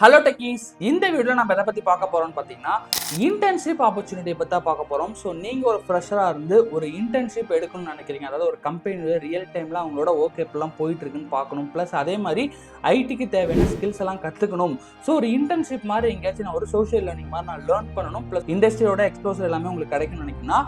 Hello techies, இந்த வீடியோவில் நம்ம எதை பற்றி பார்க்க போகிறோம்னு பார்த்தீங்கன்னா இன்டர்ன்ஷிப் ஆப்பர்ச்சுனிட்டியை பற்றி தான் பார்க்க போகிறோம். ஸோ நீங்கள் ஒரு ஃப்ரெஷராக இருந்து ஒரு இன்டர்ன்ஷிப் எடுக்கணும்னு நினைக்கிறீங்க, அதாவது ஒரு கம்பெனியோட ரியல் டைமில் அவங்களோட ஓகே எப்படிலாம் போயிட்டுருக்குன்னு பார்க்கணும், ப்ளஸ் அதே மாதிரி ஐடிக்கு தேவையான ஸ்கில்ஸ் எல்லாம் கற்றுக்கணும். ஸோ ஒரு இன்டர்ன்ஷிப் மாதிரி எங்கேயாச்சும் நான் ஒரு சோஷியல் லேர்னிங் மாதிரி நான் லேர்ன் பண்ணணும், ப்ளஸ் இண்டஸ்ட்ரியோட எக்ஸ்போசர் எல்லாமே உங்களுக்கு கிடைக்கும்னு நினைக்கிங்கன்னா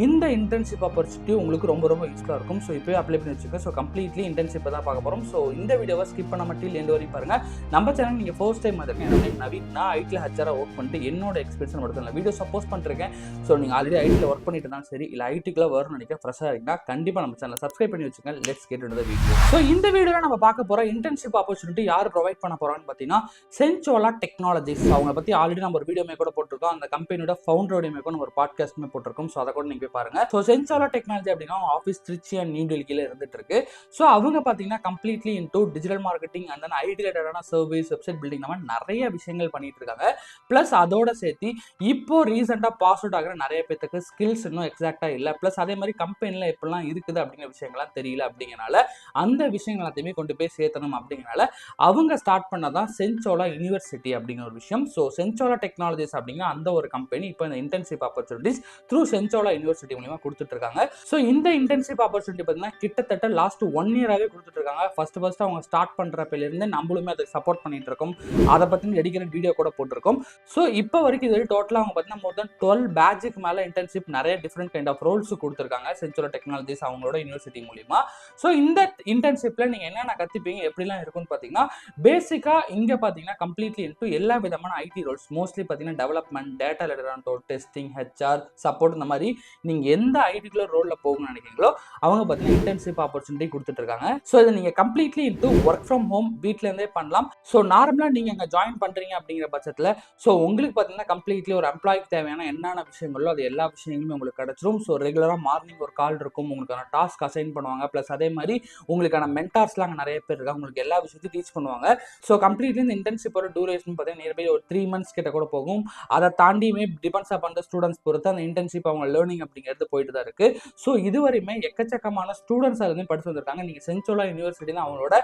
இந்த இன்டர்ன்ஷிப் ஆப்பர்ச்சுனிட்டி உங்களுக்கு ரொம்ப ரொம்ப யூஸ்ஃபுல்லாக இருக்கும். ஸோ இப்போயே அப்ளை பண்ணி வச்சுக்கோங்க. ஸோ கம்ப்ளீட்லி இன்டர்ன்ஷிப்பை தான் பார்க்க போகிறோம். ஸோ இந்த வீடியோவை ஸ்கிப் பண்ண மட்டும் எண்டு வரையும் பாருங்கள். நம்ம சேனல் நீங்கள் ஃபர்ஸ்ட் டைம் நவீன், நான் ஐடியில் ஹச்சாராக ஒர்க் பண்ணிட்டு என்னோட எக்ஸ்பீரியன்ஸ் மட்டும் வீடியோ சப்போஸ் பண்ணிருக்கேன். ஸோ நீங்கள் ஆல்ரெடி ஐடியில் ஒர்க் பண்ணிட்டு தான் சரி, இல்லை ஐடிக்குள்ள வரும்னு நினைக்கிற ஃப்ரெஷ்ஷாக இருக்கீங்கன்னா கண்டிப்பாக நம்ம சேனல் சப்ஸ்கிரைப் பண்ணி வச்சுங்க. Let's get into the video. So இந்த வீடியோவில் நம்ம பார்க்க போகிற இன்டர்ன்ஷிப் ஆப்பர்ச்சுனிட்டி யார் ப்ரொவைட் பண்ண போகிறான்னு பார்த்தீங்கன்னா சென்ச்சோலா டெக்னாலஜிஸ். அவங்க பற்றி ஆல்ரெடி நம்ம ஒரு வீடியோமே கூட போட்டிருக்கோம். அந்த கம்பெனியோட ஃபவுண்டரோடையுமே கூட நம்ம ஒரு பாட்காஸ்ட்டுமே போட்டிருக்கோம். ஸோ அதை கூட நீங்கள் போய் பாருங்க. ஸோ சென்ச்சோலா டெக்னாலஜி அப்படின்னா ஆஃபீஸ் திருச்சி அண்ட் நியூ டெல்லியில் இருந்துட்டு இருக்கு. ஸோ அவங்க பார்த்தீங்கன்னா completely into digital marketing and then IT ரிலேட்டடான சர்வீஸ், வெப்சைட் பில்டிங், இந்த மாதிரி நிறைய விஷயங்கள் பண்ணிட்டு இருக்காங்க. பிளஸ் அதோட சேர்த்து இப்போ ரீசெண்டாக பாஸ் அவுட் ஆகிற நிறைய பேருக்கு ஸ்கில்ஸ் இன்னும் எக்ஸாக்டாக இல்லை, பிளஸ் அதே மாதிரி கம்பெனியில் எப்படிலாம் இருக்குது அப்படிங்கிற விஷயங்கள்லாம் தெரியல. அப்படிங்கிறனால அந்த விஷயங்கள் எல்லாத்தையுமே கொண்டு போய் சேர்த்தணும். அப்படிங்கிறனால அவங்க ஸ்டார்ட் பண்ணதான் சென்ச்சோலா யூனிவர்சிட்டி அப்படிங்கிற ஒரு விஷயம். ஸோ சென்ச்சோலா டெக்னாலஜிஸ் அப்படிங்கிற அந்த ஒரு கம்பெனி இப்போ இந்த இன்டர்ன்ஷிப் ஆப்பர்ச்சுனிட்டிஸ் த்ரூ சென்ச்சோலா யூனிவர்சிட்டி மூலமா கொடுத்துட்டு இருக்காங்க. ஸோ இந்த இன்டர்ன்ஷிப் ஆப்பர்ச்சுனிட்டி பார்த்தீங்கன்னா கிட்டத்தட்ட லாஸ்ட் 1 இயராகவே கொடுத்துட்டு இருக்காங்க. ஃபர்ஸ்ட் அவங்க ஸ்டார்ட் பண்ணுறப்பிலிருந்து நம்மளுமே அதை சப்போர்ட் பண்ணிட்டு இருக்கோம். அதை பற்றி டெடிகேட்டட் வீடியோ கூட போட்டிருக்கோம். ஸோ இப்போ வரைக்கும் இது டோட்டலாக அவங்க பார்த்தீங்கன்னா மோர் தென் 12 பேட்சுக்கு மேலே இன்டர்ன்ஷிப் நிறைய டிஃப்ரெண்ட் கைண்ட் ஆஃப் ரோல்ஸ் கொடுத்துருக்காங்க சென்ச்சோலா டெக்னாலஜிஸ் அவங்களோட யூனிவர்சிட்டி மூலிமா. ஸோ இந்த இன்டர்ன்ஷிப்பில் நீங்கள் என்னென்ன கற்றுப்பீங்க, எப்படிலாம் இருக்குன்னு பார்த்தீங்கன்னா பேசிக்காக இங்கே பார்த்தீங்கன்னா கம்ப்ளீட்லி இன்ட்டு எல்லா விதமான ஐடி ரோல்ஸ், மோஸ்ட்லி பார்த்தீங்கன்னா டெவலப்மெண்ட், டேட்டா ரிலேட்டடான ரோல், டெஸ்டிங், ஹெச்ஆர், சப்போர்ட், இந்த மாதிரி நீங்கள் எந்த ஐடிக்குள்ள ரோலில் போகணும்னு நினைக்கிறீங்களோ அவங்க பார்த்தீங்கன்னா இன்டர்ன்ஷிப் ஆப்பர்ச்சுனிட்டி கொடுத்துட்டு இருக்காங்க. ஸோ இதை நீங்கள் completely into work from home வீட்டிலேருந்தே பண்ணலாம். ஸோ நார்மலாக நீங்கள் இங்கே ஜாயின் பண்ணுறீங்க அப்படிங்கிற பட்சத்தில் ஸோ உங்களுக்கு பார்த்தீங்கன்னா கம்ப்ளீட்லி ஒரு எம்ப்ளாய்க்கு தேவையான என்னென்ன விஷயங்களோ அது எல்லா விஷயங்களுமே உங்களுக்கு கிடைச்சிரும். ஸோ ரெகுலராக மார்னிங் ஒரு கால் இருக்கும், உங்களுக்கான டாஸ்க் அசைன் பண்ணுவாங்க, ப்ளஸ் அதே மாதிரி உங்களுக்கான மென்டார்ஸ்லாம் அங்கே நிறைய பேர் இருக்காங்க, உங்களுக்கு எல்லா விஷயத்தையும் டீச் பண்ணுவாங்க. ஸோ கம்ப்ளீட்லி இந்த இன்டர்ன்ஷிப்போட டூரேஷன் பார்த்தீங்கன்னா நியர்பை ஒரு 3 months கிட்ட கூட போகும். அதை தாண்டியுமே டிபெண்ட்ஸ் அப்பான் த ஸ்டூடெண்ட்ஸ் பொறுத்து அந்த இன்டர்ன்ஷிப் அவங்க லேர்னிங் அப்படிங்கிறது போயிட்டு தான் இருக்கு. ஸோ இதுவரையுமே எக்கச்சக்கமான ஸ்டூடெண்ட்ஸ் அதுலேருந்து படிச்சு வந்திருக்காங்க. நீங்கள் சென்ச்சோலா யூனிவர்சிட்டி தான் அவங்களோட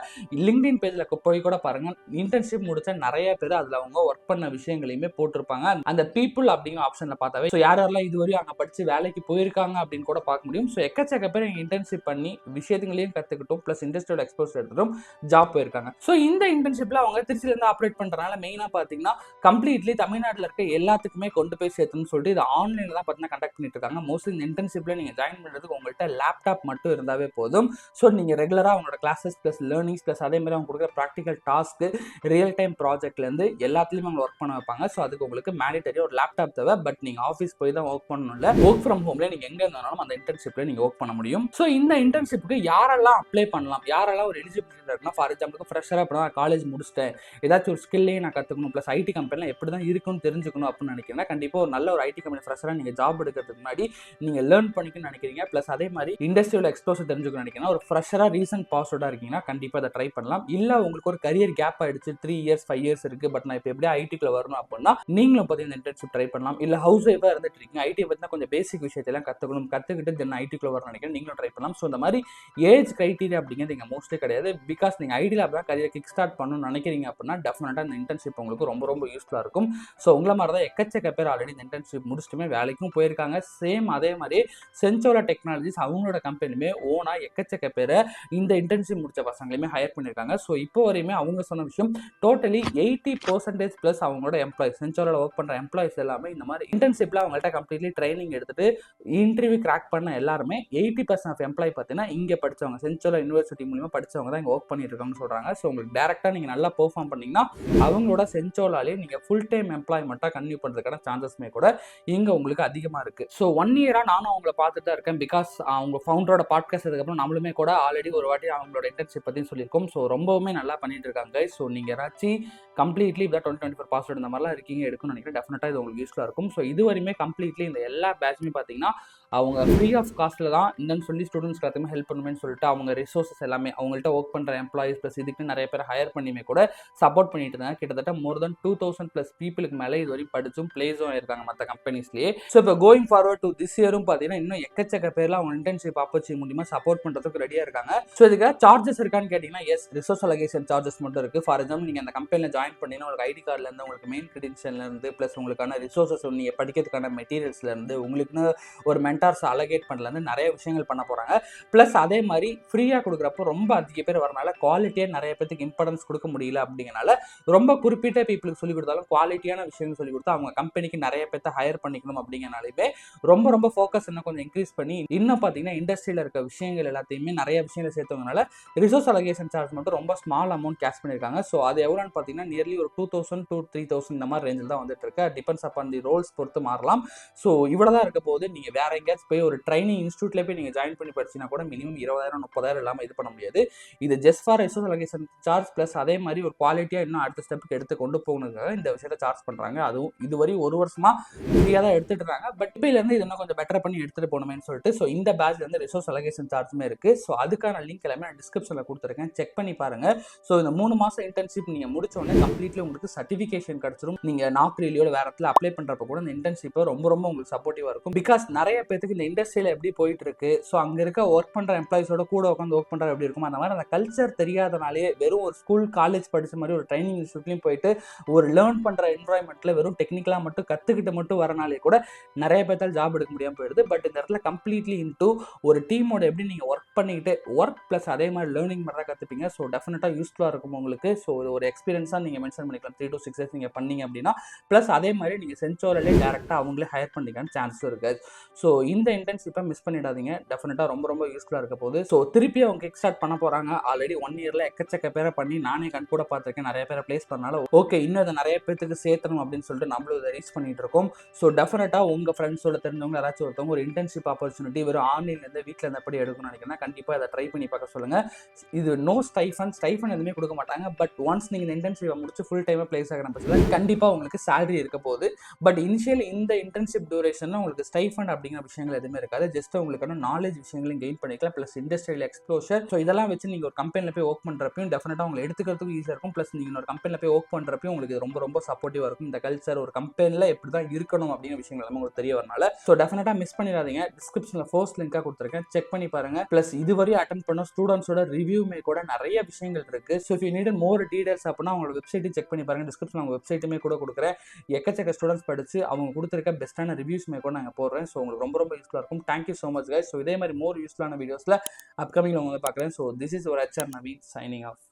லிங்க்டின் பேஜில் போய் கூட பாருங்க, இன்டர்ன்ஷிப் முடிச்ச நிறைய பேர் அதில் அவங்க ஒர்க் பண்ண விஷயங்களையுமே போட்டிருப்பாங்க. அந்த பீப்புள் அப்படிங்கிற ஆப்ஷன்ல பார்த்தாவே ஸோ யாரெல்லாம் இதுவரையும் அங்கே படிச்சு வேலைக்கு போயிருக்காங்க அப்படின்னு கூட பார்க்க முடியும். ஸோ எக்கச்சக்க பேர் இன்டர்ன்ஷிப் பண்ணி விஷயங்களையும் கற்றுக்கிட்டும், ப்ளஸ் இண்டஸ்ட்ரியல் எக்ஸ்போஸ் எடுத்துட்டும் ஜாப் போயிருக்காங்க. ஸோ இந்த இன்டர்ன்ஷிப்ல அவங்க திருச்சியிலேருந்து ஆப்ரேட் பண்ணுறதுனால மெயினாக பார்த்தீங்கன்னா கம்ப்ளீட்லி தமிழ்நாட்டில் இருக்க எல்லாத்துக்குமே கொண்டு போய் சேர்த்துன்னு சொல்லிட்டு இது ஆன்லைனில் தான் பார்த்தீங்கன்னா கண்டக்ட் பண்ணிட்டு இருக்காங்க. மோஸ்ட்லி இந்த இன்டர்ன்ஷிப்ல நீங்கள் ஜாயின் பண்ணுறதுக்கு உங்கள்கிட்ட லேப்டாப் மட்டும் இருந்தாவே போதும். ஸோ நீங்கள் ரெகுலராக அவங்களோட கிளாஸஸ் ப்ளஸ் லேர்னிங்ஸ் ப்ளஸ் அதே மாதிரி அவங்க கொடுக்குற ப்ராக்டிக்கல் டாஸ்க்கு, ரியல் டைம் ப்ராஜெக்ட்லேருந்து எல்லாத்துலேயுமே அவங்க ஒர்க் பண்ண வைப்பாங்க. ஸோ அதுக்கு உங்களுக்கு மேண்டேட்டரி ஒரு லேப்டாப் தேவை. பட் நீங்கள் ஆஃபீஸ் போய் தான் ஒர்க் பண்ணணும், இல்லை ஒர்க் ஃப்ரம் ஹோம்ல நீங்கள் எங்கே இருந்தாலும் அந்த இன்டர்ன்ஷிப்ல நீங்கள் ஒர்க் பண்ண முடியும். ஸோ இந்த இன்டர்ன்ஷிப்புக்கு யாரெல்லாம் அப்ளை பண்ணலாம், யாரெல்லாம் ஒரு எலிஜிபிலிட்டி இருக்குன்னா, ஃபார் எக்ஸாம்பிளுக்கு ஃப்ரெஷராக இப்போ நான் காலேஜ் முடிச்சிட்டேன், ஏதாச்சும் ஒரு ஸ்கில்லே நான் கற்றுக்கணும், ப்ளஸ் ஐடி கம்பெனியில் எப்படி தான் இருக்குன்னு தெரிஞ்சுக்கணும் அப்படின்னு நினைக்கிறேன்னா கண்டிப்பாக ஒரு நல்ல ஒரு ஐடி கம்பெனி ஃப்ரெஷராக நீங்கள் ஜாப் எடுக்கிறதுக்கு முன்னாடி நீங்கள் லேர்ன் பண்ணிக்கணும்னு நினைக்கிறீங்க, ப்ளஸ் அதே மாதிரி இண்டஸ்ட்ரியோட எக்ஸ்போசர் தெரிஞ்சுக்கணும் நினைக்கிறீங்கன்னா, ஒரு ஃப்ரெஷராக ரீசன்ட் பாஸ் அவுட்டாக இருக்கீங்கன்னா கண்டிப்பாக அதை ட்ரை பண்ணலாம். இல்லை உங்களுக்கு ஒரு கரியர் கேப் ஆயிடுச்சு, 3 years 5 years இருக்குது, பட் நான் இப்போ எப்படியா ஐடிக்குள்ள வரணும் அப்படின்னா நீங்களும் பார்த்தீங்கன்னா இன்டர்ன்ஷிப் ட்ரை பண்ணலாம். இல்லை ஹவுஸ் ஒய்ஃபாக இருந்துட்டு இருக்கீங்க, ஐடியை பற்றினா கொஞ்சம் பேசிக் விஷயத்தெல்லாம் கற்றுக்கிட்டு தென் ஐடிக்குள்ள வரணும் நினைக்கிறேன், நீங்களும் ட்ரை பண்ணலாம். ஸோ இந்த மாதிரி ஏஜ் கிரைட்டீரியா அப்படிங்கிறது இங்கே மோஸ்ட்லி கிடையாது. பிகாஸ் நீங்கள் ஐடியில் அப்படின்னா கரியர் கிக் ஸ்டார்ட் பண்ணணும்னு நினைக்கிறீங்க அப்படின்னா டெஃபினட்டாக இந்த இன்டர்ன்ஷிப் உங்களுக்கு ரொம்ப ரொம்ப யூஸ்ஃபுல்லாக இருக்கும். ஸோ உங்களை மாதிரி தான் எக்கச்சக்க பேர் ஆல்ரெடி இந்த இன்டர்ன்ஷிப் முடிச்சுட்டுமே வேலைக்கும் போயிருக்காங்க. சேம் அதே மாதிரி சென்ச்சோலா டெக்னாலஜிஸ் அவங்களோட கம்பெனியுமே ஓனாக எக்கச்சக்க பேரை இந்த இன்டர்ன்ஷிப் முடிச்ச பசங்களையுமே ஹையர் பண்ணியிருக்காங்க. ஸோ இப்போ வரையுமே அவங்க சொன்ன விஷயம் டோட்டலி 80% ப்ளஸ் அவங்களோட எம்ப்ளாயிஸ், சென்ச்சோலாவில் ஒர்க் பண்ணுற எம்ப்ளாயிஸ் எல்லாமே இந்த மாதிரி இன்டர்ன்ஷிப்பில் அவங்கள்ட்ட கம்ப்ளீட்லி ட்ரைனிங் எடுத்துட்டு இன்டர்வியூ கிராக் பண்ண எல்லாருமே 80% ஆஃப் எம்ப்ளாய் பார்த்தீங்கன்னா இங்கே படித்தவங்க, சென்ச்சோலா யூனிவர்சிட்டி மூலமாக படித்தவங்க தான் இங்கே ஒர்க் பண்ணிட்டு இருக்காங்கன்னு சொல்கிறாங்க. ஸோ உங்களுக்கு டேரெக்டாக நீங்கள் நல்லா பெர்ஃபார்ம் பண்ணிங்கன்னா அவங்களோட சென்ச்சோலாலே நீங்கள் ஃபுல் டைம் எம்ப்ளாய்மெண்ட்டாக கன்டினியூ பண்ணுறதுக்கான சான்சஸ்மே கூட இங்கே உங்களுக்கு அதிகமாக இருக்குது. ஸோ 1 இயராக நானும் அவங்கள பார்த்துட்டு தான் இருக்கேன். பிகாஸ் அவங்க ஃபவுண்டரோட பாட்காஸ்ட் அதுக்கப்புறம் நம்மளுமே கூட ஆல்ரெடி ஒரு வாட்டி அவங்களோட இன்டர்ன்ஷிப் பற்றியும் சொல்லியிருக்கோம். ஸோ ரொம்பவுமே நல்லா பண்ணிட்டு இருக்காங்க. ஸோ நீங்கள் யாராச்சும் கம்ப்ளீட்லி இப்போ 2024 பாஸ்வேர்டு இந்த மாதிரிலாம் இருக்கீங்க எடுக்கணும்னு நினைக்கிறேன், டெஃபினட்டாக இது உங்களுக்கு யூஸ்ஃபுல்லாக இருக்கும். ஸோ இது வரையுமே கம்ப்ளீட்லி இந்த எல்லா பேட்சுமே பார்த்தீங்கன்னா அவங்க ஃப்ரீ ஆஃப் காஸ்ட்டில் தான் என்னன்னு சொல்லி ஸ்டூடெண்ட்ஸ்க்கு எல்லாத்தையுமே ஹெல்ப் பண்ணுவேன்னு சொல்லிட்டு அவங்க ரிசோர்ஸஸ் எல்லாமே அவங்கள்ட்ட ஒர்க் பண்ணுற எம்ப்ளாயிஸ் ப்ளஸ் இதுக்கு நிறைய பேர் ஹையர் பண்ணியுமே கூட சப்போர்ட் பண்ணிட்டு இருந்தாங்க. கிட்டத்தட்ட மோர் தென் 2000+ பீப்புளுக்கு மேலே இது வரைக்கும் படிச்சும் பிளேஸும் இருக்காங்க மற்ற கம்பெனிஸ்லேயே. ஸோ இப்போ கோயிங் ஃபார்வர்ட் டு திஸ் இயரும் பார்த்தீங்கன்னா இன்னும் எக்கச்சக்க பேர்ல அவங்க இன்டர்ன்ஷிப் ஆப்பர்ச்சுனிட்டி மூலியமாக சப்போர்ட் பண்ணுறதுக்கு ரெடியாக இருக்காங்க. ஸோ இதுக்கு சார்ஜஸ் இருக்கான்னு கேட்டிங்கன்னா எஸ், ரிசோர்ஸ் அலோகேஷன் சார்ஜஸ் மட்டும் இருக்குது. ஃபார் எக்ஸாம்பிள் நீங்கள் அந்த கம்பெனியில் ஜாயின் பண்ணிங்கன்னா உங்களுக்கு ஐடி கார்டிலேருந்து உங்களுக்கு மெயின் கிரெடென்ஷியல்லேருந்து ப்ளஸ் உங்களுக்கான ரிசோர்ஸஸ் நீங்கள் படிக்கிறதுக்கான மெட்டீரியல்ஸ்லேருந்து உங்களுக்குன்னு ஒரு மென்டார்ஸ் அலோகேட் பண்ணலேருந்து நிறைய விஷயங்கள் பண்ண போகிறாங்க. ப்ளஸ் அதே மாதிரி ஃப்ரீயாக கொடுக்குறப்போ ரொம்ப அதிக பேர் வரனால குவாலிட்டியாக நிறைய பேருக்கு இம்பார்ட்டன்ஸ் கொடுக்க முடியல அப்படிங்கிறனால ரொம்ப குறிப்பிட்ட பீப்புளுக்கு சொல்லிக் கொடுத்தாலும் குவாலிட்டியான விஷயங்கள் சொல்லிக் கொடுத்தா அவங்க கம்பெனிக்கு நிறைய பேர்த்த ஹையர் பண்ணிக்கணும் அப்படிங்கிறனாலுமே ரொம்ப ரொம்ப ஃபோக்கஸ் இன்னும் கொஞ்சம் இன்க்ரீஸ் பண்ணி இன்னும் பார்த்தீங்கன்னா இண்டஸ்ட்ரியில் இருக்க விஷயங்கள் எல்லாத்தையுமே நிறைய விஷயங்கள் சேர்த்தவங்கனால ரிசோர்ஸ் அலோகேஷன் சார்ஜ் மட்டும் ரொம்ப ஸ்மால் அமௌண்ட் கேஷ் பண்ணியிருக்காங்க. ஸோ அது எவ்வளோன்னு பார்த்தீங்கன்னா நியர்லி ஒரு 2000 to 3000 இந்த மாதிரி ரேஞ்சில் தான் வந்துட்டு இருக்கு. டிபெண்ட்ஸ் அப்பான் தி ரோல்ஸ் பொறுத்து மாறலாம். ஸோ இவ்வளோ தான் இருக்க போது நீங்கள் வேற எங்கேயாச்சும் போய் ஒரு ட்ரைனிங் இன்ஸ்டியூட்லேயே போய் நீங்கள் ஜாயின் பண்ணி படிச்சினா கூட மினிமம் 20,000 30,000 இல்லாமல் இது பண்ண முடியாது. இது just for resource allocation charge plus அதே மாதிரி ஒரு குவாலிட்டியாக இன்னும் அடுத்த ஸ்டெப்புக்கு எடுத்து கொண்டு போகணுங்கிறத இந்த விஷயத்தை சார்ஜ் பண்ணுறாங்க. அதுவும் இதுவரை ஒரு வருஷமா ஃப்ரீயாக தான் எடுத்துட்டு இருக்காங்க. பட் இப்போலேருந்து இது இன்னும் கொஞ்சம் பெட்டர் பண்ணி எடுத்துகிட்டு போகணுமேனு சொல்லிட்டு ஸோ இந்த பேட்ச்லேருந்து ரிசோர்ஸ் அலோகேஷன் சார்ஜுமே இருக்குது. ஸோ அதுக்கான லிங்க் எல்லாமே நான் டிஸ்கிரிப்ஷனில் கொடுத்துருக்கேன், செக் பண்ணி பாருங்கள். ஸோ இந்த 3 மாதம் இன்டர்ன்ஷிப் நீங்கள் முடிச்சோடனே கம்ப்ளீட்லி உங்களுக்கு சர்டிஃபிகேஷன் கிடச்சிரும். நீங்கள் நாக்ரிலியோ வேறு இடத்துல அப்ளை பண்ணுறப்ப கூட இந்த இன்டர்ன்ஷிப்பை ரொம்ப ரொம்ப உங்களுக்கு சப்போர்ட்டிவாக இருக்கும். பிகாஸ் நிறைய பேருக்கு இந்த இண்டஸ்ட்ரியில் எப்படி போயிட்டு இருக்கு, ஸோ அங்கே இருக்க ஒர்க் பண்ணுற எம்ப்ளாயிஸோட கூட உட்காந்து ஒர்க் பண்ணுற எப்படி இருக்கும், அந்த மாதிரி அந்த கல்ச்சர் தெரியாதனாலே வெறும் ஒரு ஸ்கூல் காலேஜ் படித்த மாதிரி ஒரு ட்ரைனிங் இன்ஸ்டியூட்லையும் போயிட்டு ஒரு லேர்ன் பண்ணுற என்வரான்மெண்ட்டில் வெறும் டெக்னிக்கலாக மட்டும் கற்றுக்கிட்டு மட்டும் வரனாலே கூட நிறைய பேர்த்தால் ஜாப் எடுக்க முடியாமல் போயிடுது. பட் இந்த இடத்துல கம்ப்ளீட்லி இன்டூ ஒரு டீமோட எப்படி நீங்கள் ஒர்க் பண்ணிக்கிட்டு ஒர்க் ப்ளஸ் அதே மாதிரி லேர்னிங் மாதிரி தான் கற்றுப்பீங்க. ஸோ டெஃபினட்டாக யூஸ்ஃபுல்லாக இருக்கும் உங்களுக்கு. ஸோ ஒரு எக்ஸ்பீரியன்ஸாக நீங்கள் மென்ஷன் பண்ணிக்கலாம் 3 to 6 இயர்ஸ் நீங்கள் பண்ணீங்க அப்படின்னா. ப்ளஸ் அதே மாதிரி நீங்கள் சென்சோரிலே டேரெக்டாக அவங்களே ஹையர் பண்ணிக்கான சான்ஸும் இருக்குது. ஸோ இந்த இன்டர்ன்ஷிப்பை மிஸ் பண்ணிடாதீங்க, டெஃபினட்டாக ரொம்ப ரொம்ப யூஸ்ஃபுல்லாக இருக்க போகுது. ஸோ திருப்பி அவங்க கிக் ஸ்டார்ட் பண்ண போகிறாங்க. ஆல்ரெடி 1 இயரில் எக்கச்சக்க பேரை பண்ணி நானே கண் கூட பார்த்துருக்கேன், நிறைய பேரை பிளேஸ் பண்ணனால ஓகே இன்னும் இதை நிறைய பேருக்கு சேர்த்தணும் அப்படின்னு சொல்லிட்டு நம்மளும் இதை ரீச் பண்ணிட்டு இருக்கோம். ஸோ டெஃபினட்டாக உங்கள் ஃப்ரெண்ட்ஸோட தெரிஞ்சவங்க யாராச்சும் ஒருத்தவங்க ஒரு இன்டர்ன்ஷிப் ஆப்பர்ச்சுனிட்டி வெறும் ஆன்லைன்லேருந்து வீட்டில் இருந்தபடி எடுக்கணும்னு நினைக்கிறேன்னா கண்டிப்பாக அதை ட்ரை பண்ணி பார்க்க சொல்லுங்கள். இது நோ ஸ்டைஃபன் எதுவுமே கொடுக்க மாட்டாங்க. பட் ஒன்ஸ் நீங்கள் இந்த இன்டர்ன்ஷிப்பை முடிச்சு ஃபுல் டைமாக பிளேஸ் ஆகிற பட்சத்தில் கண்டிப்பாக உங்களுக்கு சேலரி இருக்க போகுது. பட் இனிஷியல் இந்த இன்டர்ன்ஷிப் டியூரேஷனில் உங்களுக்கு ஸ்டைஃபன் அப்படிங்கிற விஷயங்கள் எதுவுமே இருக்காது. ஜஸ்ட் உங்களுக்கான நாலேஜ் விஷயங்களையும் கெயின் பண்ணிக்கலாம், ப்ளஸ் இண்டஸ்ட்ரியல் எக்ஸ்ப்ளோஷர். ஸோ இதெல்லாம் வச்சு நீங்கள் ஒரு கம்பெனியில் போய் ஒர்க் பண்ணுறப்பையும் டெஃபினட்டாக உங்களை எடுத்துக்கிறதுக்கும் ஈஸியாக இருக்கும். ப்ளஸ் நீங்கள் ஒரு கம்பெனியில் போய் ஒர்க் பண்ணுறப்பையும் உங்களுக்கு ரொம்ப ரொம்ப சப்போர்ட்டிவாக இருக்கும். இந்த கல்ச்சர் ஒரு கம்பெனியில் எப்படி தான் இருக்கணும் அப்படிங்கிற விஷயங்கள் எல்லாமே உங்களுக்கு தெரிய வரனால ஸோ டெஃபினட்டாக மிஸ் பண்ணிடாதீங்க. டிஸ்கிரிப்ஷனில் ஃபர்ஸ்ட் லிங்காக கொடுத்துருக்கேன், செக் பண்ணி பாருங்க. ப்ளஸ் இதுவரையும் அட்டென்ட் பண்ண ஸ்டூடெண்ட்ஸோட ரிவ்யூமே கூட நிறைய விஷயங்கள் இருக்குது. So if you need more details அப்படின்னா அவங்களோட வெப்சைட்டையும் செக் பண்ணி பாருங்கள். டிஸ்கிரிப்ஷனில் அவங்க வெப்சைட்டுமே கூட கொடுக்குறேன். எக்கச்சக்க ஸ்டூடெண்ட்ஸ் படித்து அவங்க கொடுத்துருக்க பெஸ்ட்டான ரிவ்யூஸ்மே கூட நாங்கள் போடுறேன். ஸோ உங்களுக்கு ரொம்ப ரொம்ப யூஸ்ஃபுல்லாக இருக்கும். Thank you so much guys. So இதே மாதிரி மோர் யூஸ்ஃபுல்லான வீடியோஸில் அப்கமிங்கில் உங்களை பார்க்குறேன். ஸோ திஸ் இஸ் ஒரு HR நவீன் சைனிங் ஆஃப்.